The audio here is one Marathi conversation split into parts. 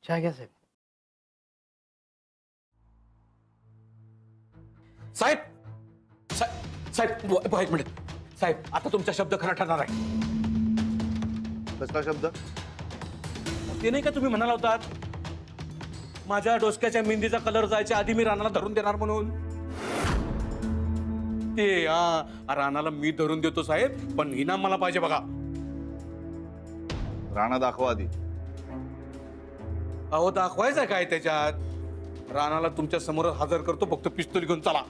चहा घ्या साहेब. साहेब साहेब एक मिनिट साहेब, आता तुमचा शब्द खरा ठरणार आहे. कसला शब्द? ते नाही का तुम्ही म्हणाला होतात माझ्या डोसक्याच्या मेहंदीचा कलर जायच्या आधी मी राणाला धरून देणार म्हणून. ते राणाला मी धरून देतो साहेब, पण इनाम मला पाहिजे बघा. राणा दाखवा आधी. अहो दाखवायचं काय त्याच्यात? राणाला तुमच्या समोर हजर करतो, फक्त पिस्तूल घेऊन चला.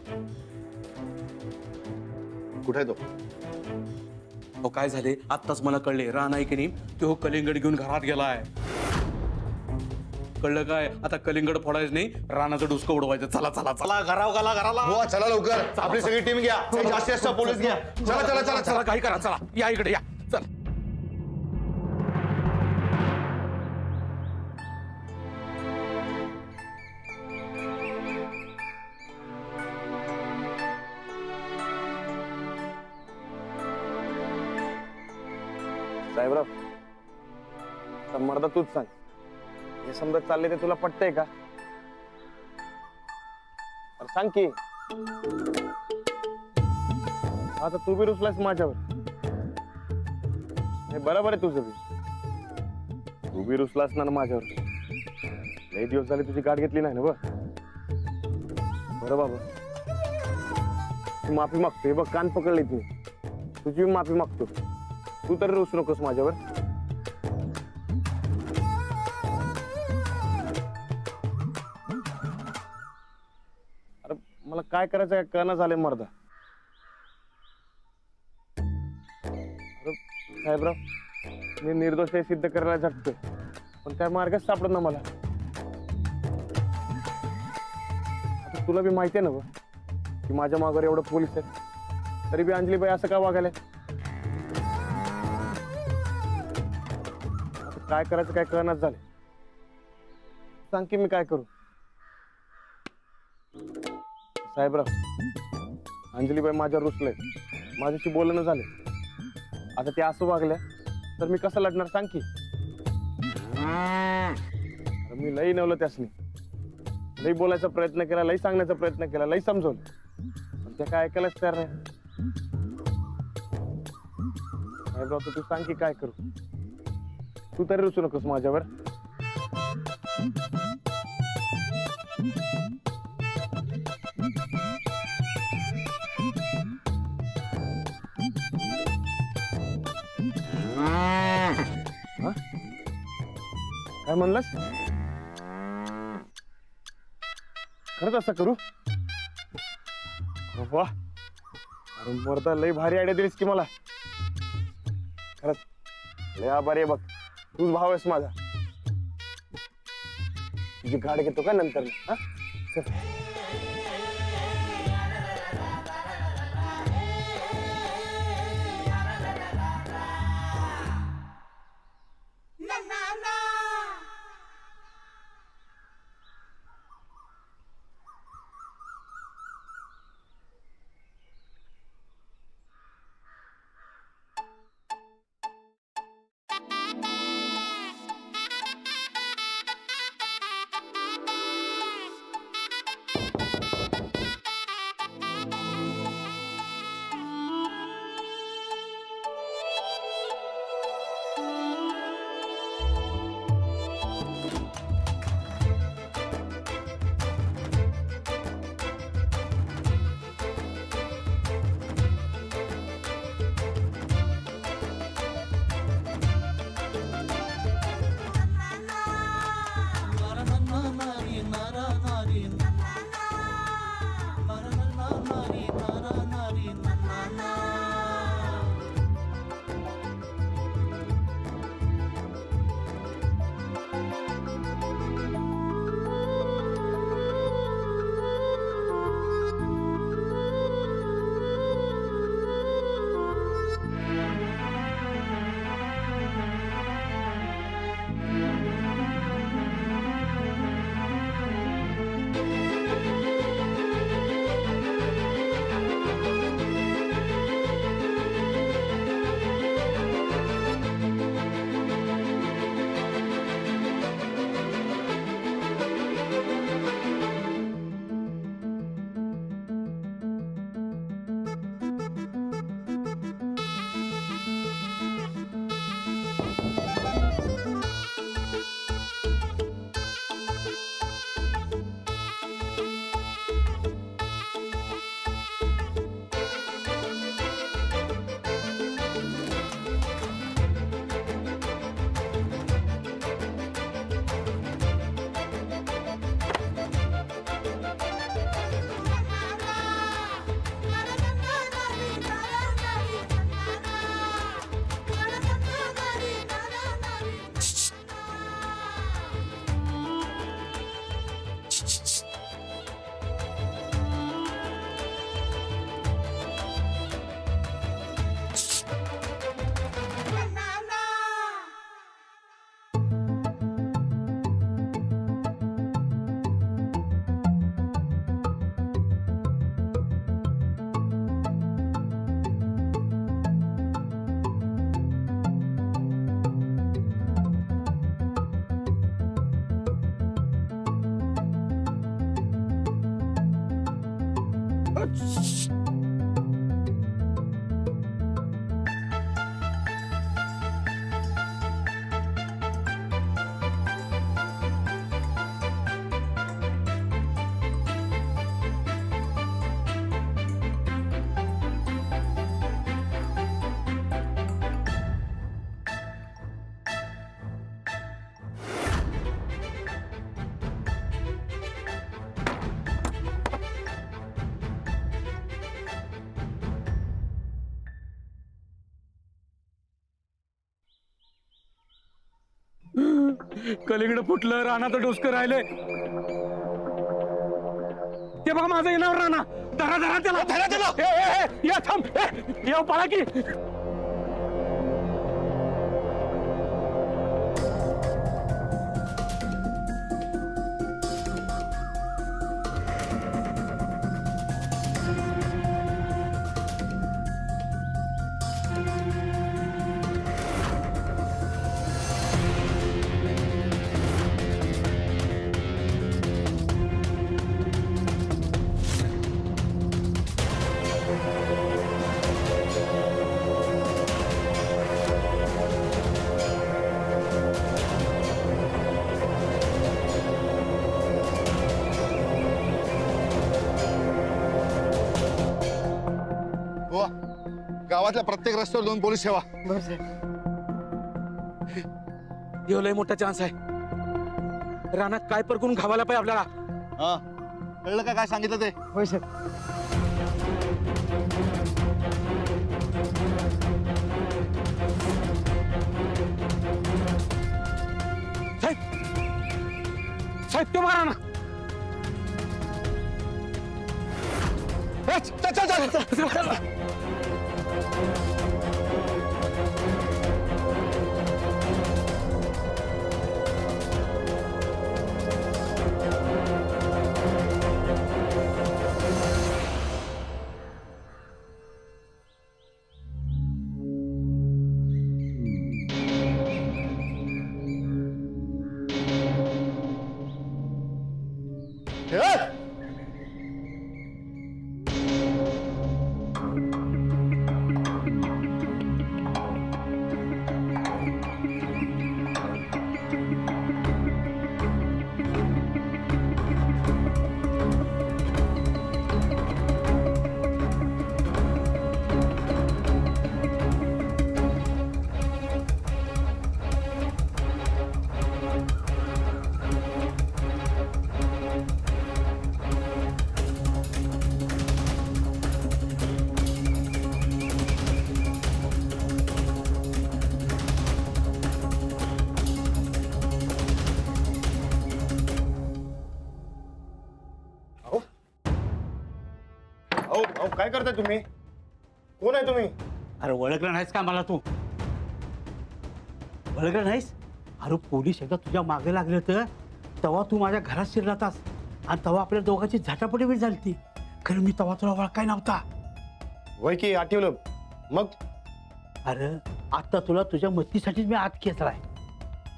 कुठे तो? अहो काय झाले आत्ताच मला कळले, राणा आहे की नाही तो कलिंगड घेऊन घरात गेलाय. कळलं काय? आता कलिंगड फोडायचं नाही, राणाचं डुसकं उडवायचं. चला चला चला घराला. हो चला लवकर, आपली सगळी टीम घ्या, जास्तीत पोलीस घ्या. चला चला चला चला काही करा, चला या इकडे या. चल साहेबराव, तर मर्दा तूच सांग, हे समजा चालले ते तुला पटतंय का? सांग की. आता तू बी रुसलास माझ्यावर. हे बरोबर आहे तुझं बी. तू बी रुसलास ना माझ्यावर. लई दिवस झाले तुझी गाठ घेतली नाही ना बरं बाबा. तू माफी मागतोय बघ, कान पकडले तू. तुझी माफी मागतो. तू तरी रुसू नकोस माझ्यावर. अरे मला काय करायचं काय कळना झालंय मर्दा. अरे साहेबराव, मी निर्दोष हे सिद्ध करायला झटतोय, पण काय मार्गच सापडत ना मला. आता तुला बी माहिती आहे ना की माझ्या मागावर एवढं पोलीस आहेत, तरी बी अंजलीबाई असं का वागायला? काय करायचं काय कळनाच झाले. सांग की मी काय करू? साहेबराव, अंजलीबाई माझ्यावर रुसले, माझ्याशी बोलणं झाले. आता ते असं वागल्या तर मी कसं लढणार सांग की. मी लई नवलं त्यासनी, लई बोलायचा प्रयत्न केला, लई सांगण्याचा प्रयत्न केला, लई समजवलं, पण ते काय ऐकायलाच तयार नाही. साहेबराव तू सांग की काय करू? तू तरी रुसू नकोस माझ्यावर. काय म्हणलास? खरंच असं करू? वा, अरे मर्दा लई भारी आयडिया दिलीस की मला. खरंच लय आभारी आहे बघ. तूच भाव आहेस माझा. तुझी गाड घेतो का नंतर? हा चल. कलिंगड फुटलं, रानात डोसकं राहिले. ते बघा माझं येणार राणा. धरा धरा त्याला, धरा त्याला. या थांब, या पळा की. हो, गावातल्या प्रत्येक रस्त्यावर 2 पोलीस ठेवा. ह्यो लय मोठा चान्स आहे. रानात काय पर करून घावायला पाहिजे आपल्याला. हा, कळलं का काय सांगितलं ते? होय सर. साहेब, साहेब तो मारा ना. चल चल चल चल. काय करताय तुम्ही? कोण आहे तुम्ही? अरे ओळखलं नाहीस का मला तू? ओळखलं नाहीस? अरे पोलीस एकदा तुझ्या मागे लागले तर तेव्हा तू माझ्या घरात शिरलातास आणि तेव्हा आपल्या दोघांची झटापटी वेळ झाली ती. खरं मी तेव्हा तुला ओळखाय नव्हता. वय की आठवलं. मग अरे आता तुला तुझ्या मस्तीसाठीच मी आत खेचलाय.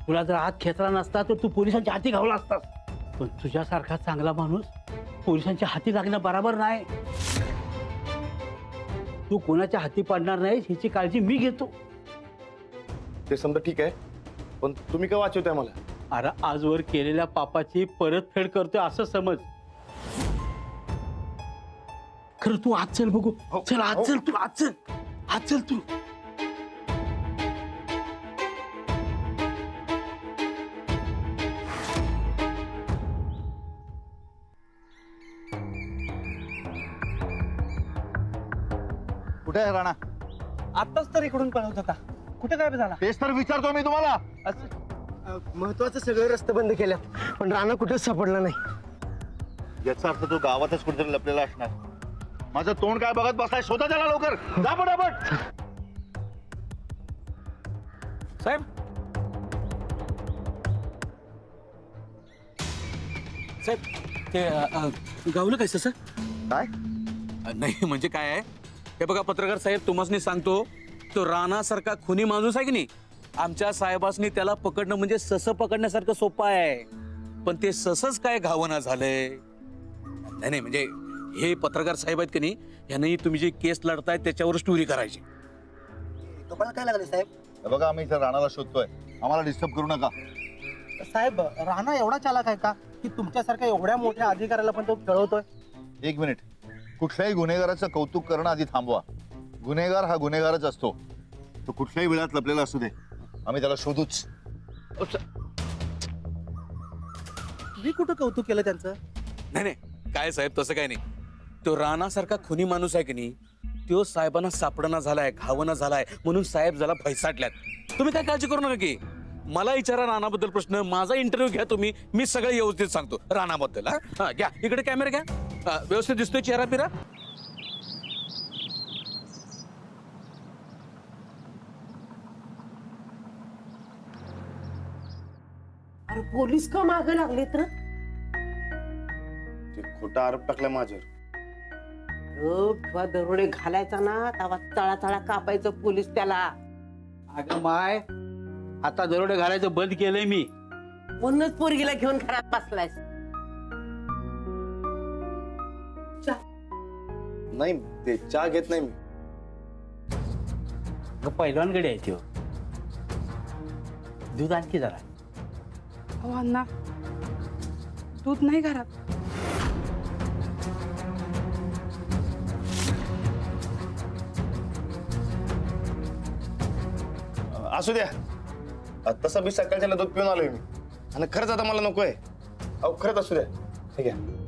तुला जर आत खेचला नसता तर तू पोलिसांच्या हाती घावला असतास. पण तुझ्यासारखा चांगला माणूस पोलिसांच्या हाती लागणं बरोबर नाही. तू कोणाच्या हाती पडणार नाहीस ह्याची काळजी मी घेतो. ते समजा ठीक आहे, पण तुम्ही काय वाचवताय मला? अरे आजवर केलेल्या पापाची परतफेड करतोय असं समज. खरं तू आज चल बघू. चल आज चल तू, आज चल, आज चल तू. कुठे आहे राणा? आताच तर इकडून पळवत होता. कुठे काय झाला? तेच तर विचारतो मी तुम्हाला. महत्वाचं सगळे रस्ते बंद केल्यात, पण राणा कुठेच सापडला नाही. याचा अर्थ तो गावातच कुठेतरी लपलेला असणार. माझं तोंड काय बघत बसलाय? शोधा त्याला लवकर. जा पटापट. साहेब, साहेब ते गावलं काय सर? काय? नाही म्हणजे काय आहे हे बघा पत्रकार साहेब, तुम्हाला सांगतो, तो राणासारखा खुनी माणूस आहे की नाही, आमच्या साहेबांनी त्याला पकडणं म्हणजे सस पकडण्यासारखं सोपं आहे. पण ते ससच काय घावना झालंय. नाही नाही म्हणजे हे पत्रकार साहेब आहेत की नाही, यांनी तुम्ही जे केस लढताय त्याच्यावर स्टोरी करायची. तुम्हाला काय लागले साहेब? हे बघा आम्ही इथे राणाला शोधतोय, आम्हाला डिस्टर्ब करू नका. साहेब राणा एवढा चालाक आहे का की तुमच्यासारख्या एवढ्या मोठ्या अधिकाऱ्याला पण तो खेळवतोय? एक मिनिट, कुठल्याही गुन्हेगाराचं कौतुक करणं आधी थांबवा. गुन्हेगार हा गुन्हेगारच असतो, तो कुठल्याही वेळात लपलेला असू दे, आम्ही त्याला शोधूच. मी कुठं कौतुक केलं त्यांचं? नाही नाही, काय साहेब तसं काय नाही. तो राणासारखा खुनी माणूस आहे की नाही, तो साहेबांना सापडणं झालाय, घावणं झालाय, म्हणून साहेब जरा भैसाटल्यात. तुम्ही काय काळजी करू नका की. मला विचारा राणाबद्दल प्रश्न, माझा इंटरव्ह्यू घ्या तुम्ही, मी सगळं व्यवस्थित सांगतो राणाबद्दल. हा घ्या, इकडे कॅमेरा घ्या. व्यवस्थित दिसतोय चेहरा पिरा? अरे पोलीस का मागे लागले तर? ते खोटा आरोप टाकला माझ्यावर. किंवा दरोडे घालायचा ना तेव्हा तळा तळा कापायचं पोलीस त्याला. अगं माय, आता दरोडे घालायचं बंद केलंय मी. म्हणूनच पोरगीला घेऊन घरात बसलायस. नाही, ते चहा घेत नाही मी. पहिलवानकडे आहे त्यो. दूध आणखी जरा. अहो अण्णा, दूध नाही घरात. असू द्या. तसं मी सकाळच्याला दूध पिऊन आलोय मी, आणि खरंच आता मला नको आहे. अहो खरंच असू द्या. ठीक आहे.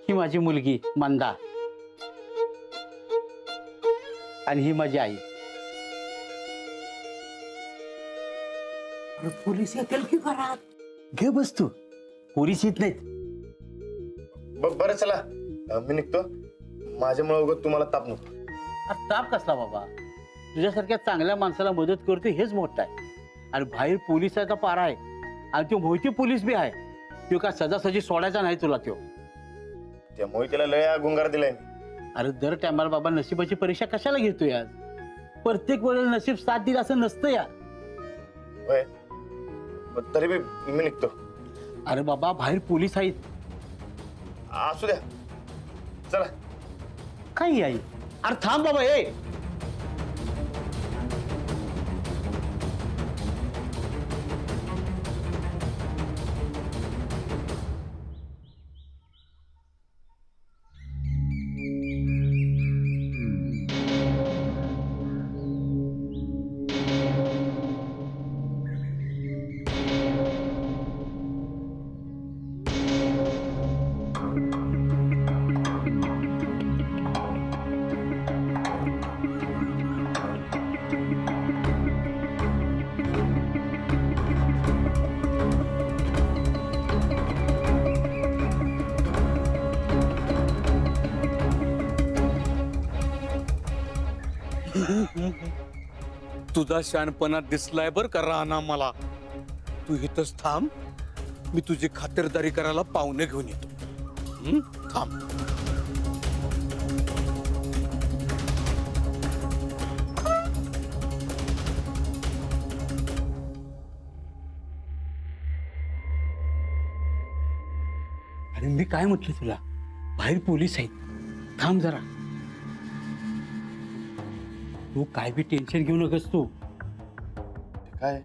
ही माझी मुलगी मंदा आणि ही माझी आई. अरे पोलीस येतील की घरात? घे बस तू, पोलीस येत नाहीत. बरं चला, मी निघतो. माझ्यामुळे उगाच तुम्हाला ताप नको. अरे ताप कसला बाबा, तुझ्यासारख्या चांगल्या माणसाला मदत करतो हेच मोठं आहे. आणि बाहेर पोलिसाचा पारा आहे, आणि तो मोहिती पोलीस बी आहे. तो का सजासजी सोडायचा नाही तुला तो. त्यामुळे त्याला लय गुंगार दिलाय मी. अरे दर टायमाला बाबा नशिबाची परीक्षा कशाला घेतोय आज? प्रत्येक वेळेला नशीब साथ दिलं असं नसतं यार. होय, तरी बी मी निघतो. अरे बाबा बाहेर पोलीस आहेत. असू द्या, चला. काही आई, अरे थांब बाबा. ए तुझा शहाणपणा दिसलाय बर का राणा मला. तू इथंच थांब, मी तुझी खातिरदारी करायला पाहुणे घेऊन येतो. थांब. अरे मी काय म्हटलं तुला, बाहेर पोलीस आहेत. थांब जरा. तू काय बी टेन्शन घेऊ नकस तू. काय,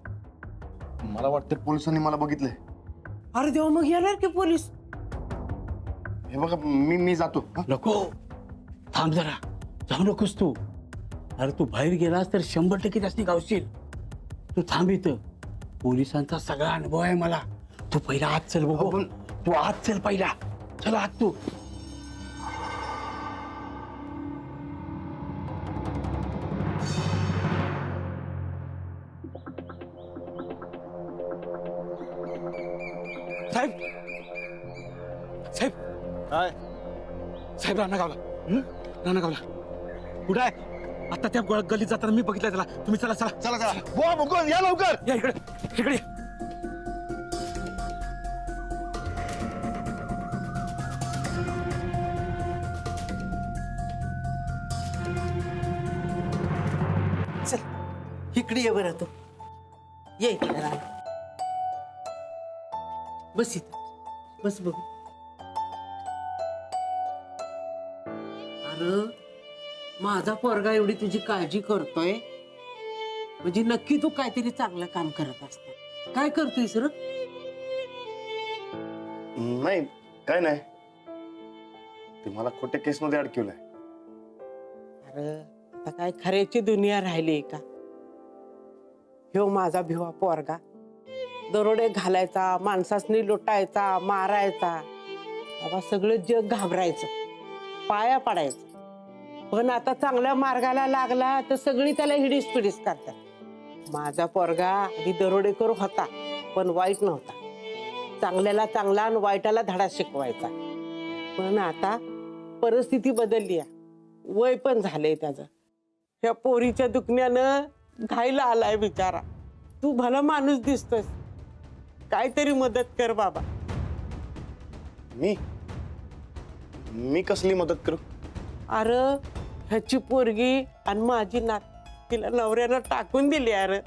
मला वाटतं पोलिसांनी मला बघितलंय. अरे देवा, मग येणार की पोलीस? हे बघा, मी जातो. नको, थांब जरा. जाऊ नकोस तू. अरे तू बाहेर गेलास तर 100% त्यासनी गावशील. तू थांब इथं. पोलिसांचा सगळा अनुभव आहे मला. तू पहिला आत चल बघू. तू आत चल पहिला. चल आत तू. साहेब, साहेब, काय साहेब, राणा गावला. राणा गावला कुठं आहे? आता त्या गल्लीत जाताना मी बघितलं त्याला. तुम्ही चला चला चला चला, बुवा मुकुंद या लवकर. या इकडे, इकडे या. चल इकडे ये बरं तू ये इकडे राणा बस इथं बस बघू अरे माझा पोरगा एवढी तुझी काळजी करतोय म्हणजे नक्की तू काहीतरी चांगलं काम करत असता काय करतोय सर नाही काय नाही ते मला खोट्या केस मध्ये अडकवलंय. अरे आता काय खऱ्याची दुनिया राहिली का ह्यो माझा भिवा पोरगा दरोडे घालायचा माणसासनी लुटायचा मारायचा बाबा सगळं जग घाबरायचं पाया पडायचं पण आता चांगल्या मार्गाला लागला तर सगळी त्याला हिडीस पिडीस करतात माझा पोरगा आधी दरोडेकर होता पण वाईट नव्हता चांगल्याला चांगला आणि वाईटाला धडा शिकवायचा पण आता परिस्थिती बदलली आहे वय पण झालंय त्याचं ह्या पोरीच्या दुखण्यानं घायला आलाय बिचारा तू भला माणूस दिसतोस काहीतरी मदत कर बाबा मी कसली मदत करू? अरे ह्याची पोरगी आणि माझी नात तिला नवऱ्यानं टाकून दिली अरे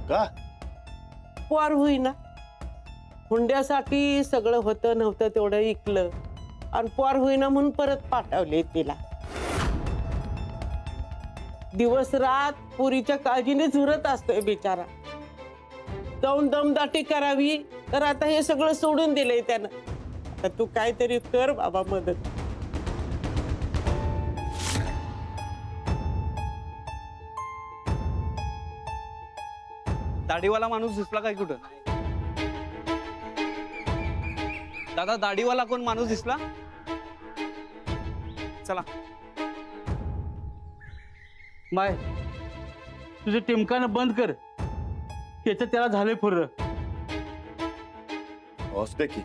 का? पोर होईना हुंड्यासाठी सगळं होतं नव्हतं तेवढं ऐकलं आणि पोर होईना म्हणून परत पाठवले तिला दिवस रात पुरीच्या काळजीने झुरत असतोय बिचारा जाऊन दमदाटी करावी तर आता हे सगळं सोडून दिलंय त्यानं आता तू काहीतरी कर बाबा मदत दाढीवाला माणूस दिसला काय कुठं? दादा दाढीवाला कोण माणूस दिसला? चला बाय तुझं टिमकानं बंद कर त्याचं त्याला झालंय फुर्र असते की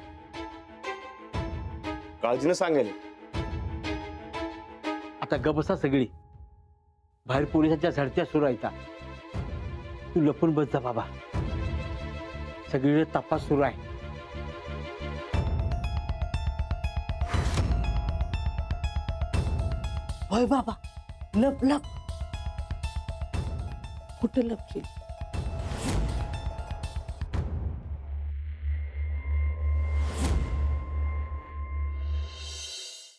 काळजीने सांगेल. आता गबसा सगळी बाहेर पोलिसांच्या झडत्या सुरू आहेत तू लपून बस जा बाबा सगळीकडे तपास सुरू आहे होय बाबा लप लप कुठं लपशील